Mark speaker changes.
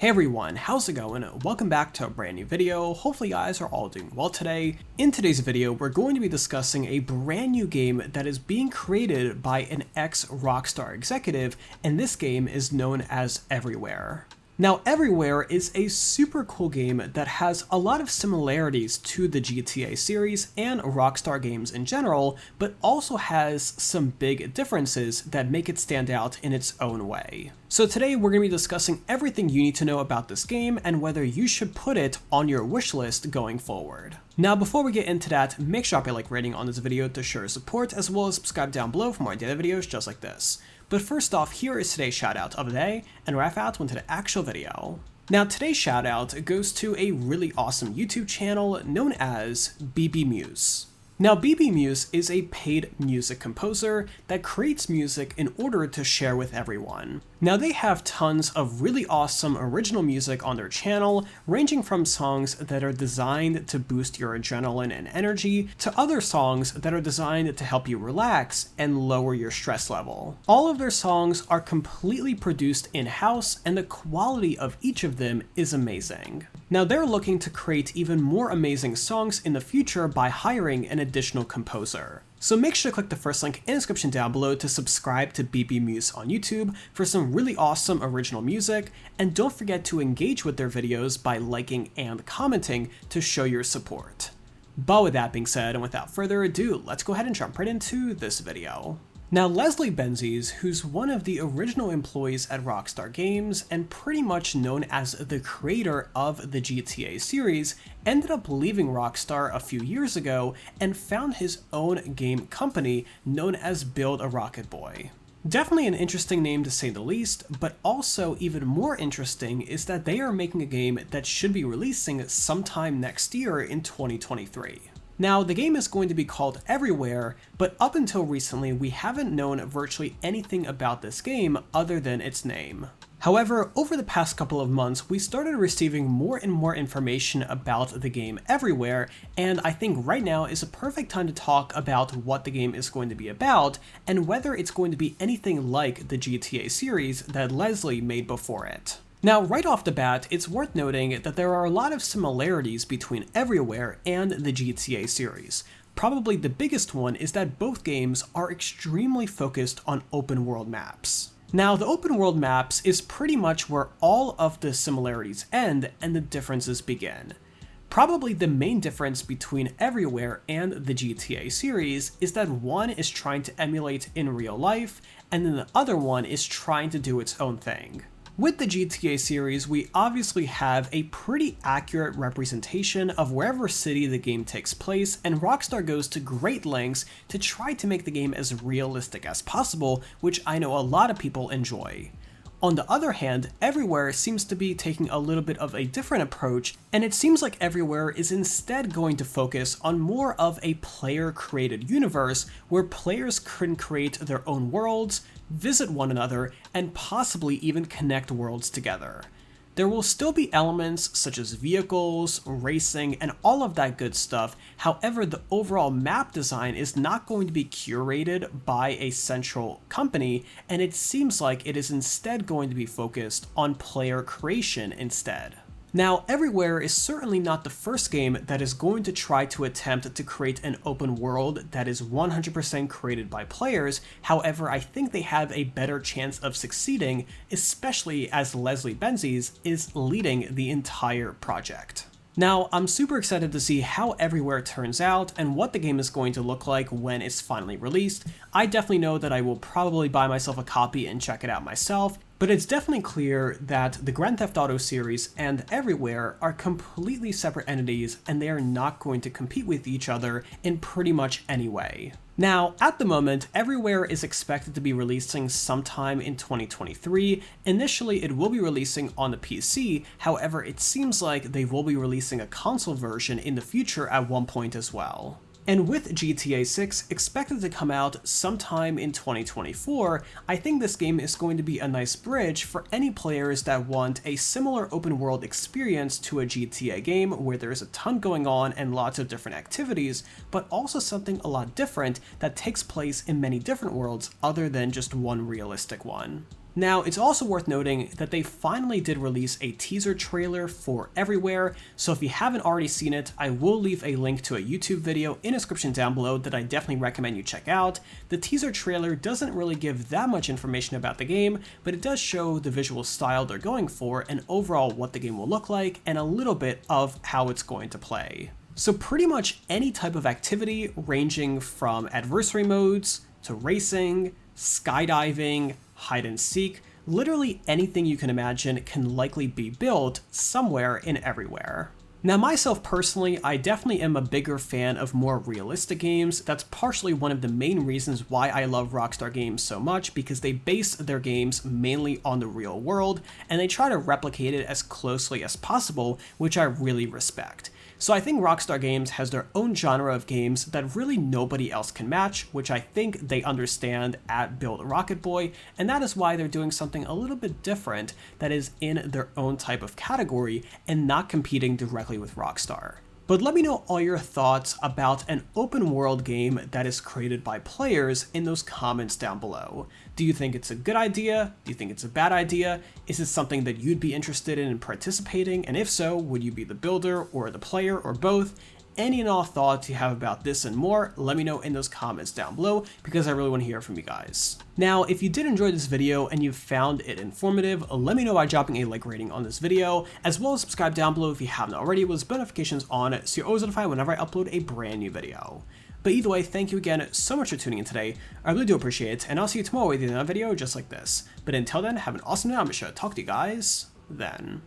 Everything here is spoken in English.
Speaker 1: Hey everyone, how's it going? Welcome back to a brand new video. Hopefully you guys are all doing well today. In today's video, we're going to be discussing a brand new game that is being created by an ex-Rockstar executive, and this game is known as Everywhere. Now, Everywhere is a super cool game that has a lot of similarities to the GTA series and Rockstar games in general, but also has some big differences that make it stand out in its own way. So today we're going to be discussing everything you need to know about this game and whether you should put it on your wishlist going forward. Now, before we get into that, make sure to drop a like rating on this video to show your support, as well as subscribe down below for more daily videos just like this. But first off, here is today's shoutout of the day, and we'll wrap out into the actual video. Now, today's shoutout goes to a really awesome YouTube channel known as BB Muse. Now, BB Muse is a paid music composer that creates music in order to share with everyone. Now, they have tons of really awesome original music on their channel, ranging from songs that are designed to boost your adrenaline and energy, to other songs that are designed to help you relax and lower your stress level. All of their songs are completely produced in-house, and the quality of each of them is amazing. Now, they're looking to create even more amazing songs in the future by hiring an additional composer. So make sure to click the first link in the description down below to subscribe to BB Muse on YouTube for some really awesome original music, and don't forget to engage with their videos by liking and commenting to show your support. But with that being said, and without further ado, let's go ahead and jump right into this video. Now, Leslie Benzies, who's one of the original employees at Rockstar Games and pretty much known as the creator of the GTA series, ended up leaving Rockstar a few years ago and found his own game company known as Build a Rocket Boy. Definitely an interesting name to say the least, but also even more interesting is that they are making a game that should be releasing sometime next year in 2023. Now, the game is going to be called Everywhere, but up until recently we haven't known virtually anything about this game other than its name. However, over the past couple of months, we started receiving more and more information about the game Everywhere, and I think right now is a perfect time to talk about what the game is going to be about, and whether it's going to be anything like the GTA series that Leslie made before it. Now, right off the bat, it's worth noting that there are a lot of similarities between Everywhere and the GTA series. Probably the biggest one is that both games are extremely focused on open world maps. Now, the open world maps is pretty much where all of the similarities end and the differences begin. Probably the main difference between Everywhere and the GTA series is that one is trying to emulate in real life, and then the other one is trying to do its own thing. With the GTA series, we obviously have a pretty accurate representation of wherever city the game takes place, and Rockstar goes to great lengths to try to make the game as realistic as possible, which I know a lot of people enjoy. On the other hand, Everywhere seems to be taking a little bit of a different approach, and it seems like Everywhere is instead going to focus on more of a player-created universe where players can create their own worlds, visit one another, and possibly even connect worlds together. There will still be elements such as vehicles, racing, and all of that good stuff. However, the overall map design is not going to be curated by a central company, and it seems like it is instead going to be focused on player creation instead. Now, Everywhere is certainly not the first game that is going to try to attempt to create an open world that is 100% created by players. However, I think they have a better chance of succeeding, especially as Leslie Benzies is leading the entire project. Now, I'm super excited to see how Everywhere turns out and what the game is going to look like when it's finally released. I definitely know that I will probably buy myself a copy and check it out myself, but it's definitely clear that the Grand Theft Auto series and Everywhere are completely separate entities, and they are not going to compete with each other in pretty much any way. Now, at the moment, Everywhere is expected to be releasing sometime in 2023. Initially, it will be releasing on the PC, however, it seems like they will be releasing a console version in the future at one point as well. And with GTA 6 expected to come out sometime in 2024, I think this game is going to be a nice bridge for any players that want a similar open world experience to a GTA game where there's a ton going on and lots of different activities, but also something a lot different that takes place in many different worlds other than just one realistic one. Now, it's also worth noting that they finally did release a teaser trailer for Everywhere, so if you haven't already seen it, I will leave a link to a YouTube video in the description down below that I definitely recommend you check out. The teaser trailer doesn't really give that much information about the game, but it does show the visual style they're going for and overall what the game will look like and a little bit of how it's going to play. So pretty much any type of activity ranging from adversary modes to racing, skydiving, hide and seek, literally anything you can imagine can likely be built somewhere in Everywhere. Now myself personally, I definitely am a bigger fan of more realistic games. That's partially one of the main reasons why I love Rockstar games so much, because they base their games mainly on the real world and they try to replicate it as closely as possible, which I really respect. So I think Rockstar Games has their own genre of games that really nobody else can match, which I think they understand at Build Rocket Boy, and that is why they're doing something a little bit different that is in their own type of category and not competing directly with Rockstar. But let me know all your thoughts about an open world game that is created by players in those comments down below. Do you think it's a good idea? Do you think it's a bad idea? Is it something that you'd be interested in participating? And if so, would you be the builder or the player or both? Any and all thoughts you have about this and more, let me know in those comments down below because I really want to hear from you guys. Now, if you did enjoy this video and you found it informative, let me know by dropping a like rating on this video, as well as subscribe down below if you haven't already with notifications on so you're always notified whenever I upload a brand new video. But either way, thank you again so much for tuning in today. I really do appreciate it, and I'll see you tomorrow with another video just like this. But until then, have an awesome day. I'm sure to talk to you guys then.